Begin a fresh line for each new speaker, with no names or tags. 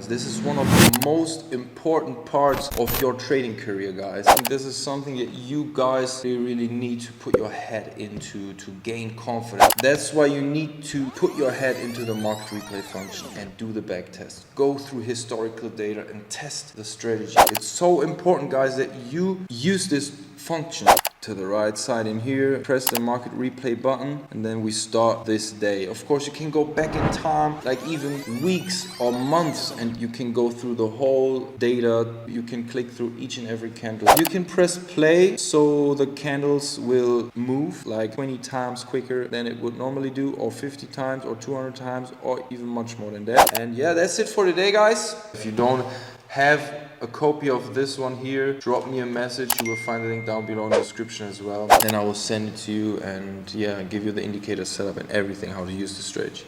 This is one of the most important parts of your trading career, guys. I think this is something that you guys really need to put your head into to gain confidence. That's why you need to put your head into the market replay function and do the back test. Go through historical data and test the strategy. It's so important, guys, that you use this function. To the right side in here, press the market replay button, and then we start this day. Of course, you can go back in time, like even weeks or months, and you can go through the whole data. You can click through each and every candle. You can press play, so the candles will move like 20 times quicker than it would normally do, or 50 times, or 200 times, or even much more than that. And yeah, that's it for today, guys. If you don't have a copy of this one here, drop me a message. You will find the link down below in the description as well. Then I will send it to you and yeah, give you the indicator setup and everything, how to use the strategy.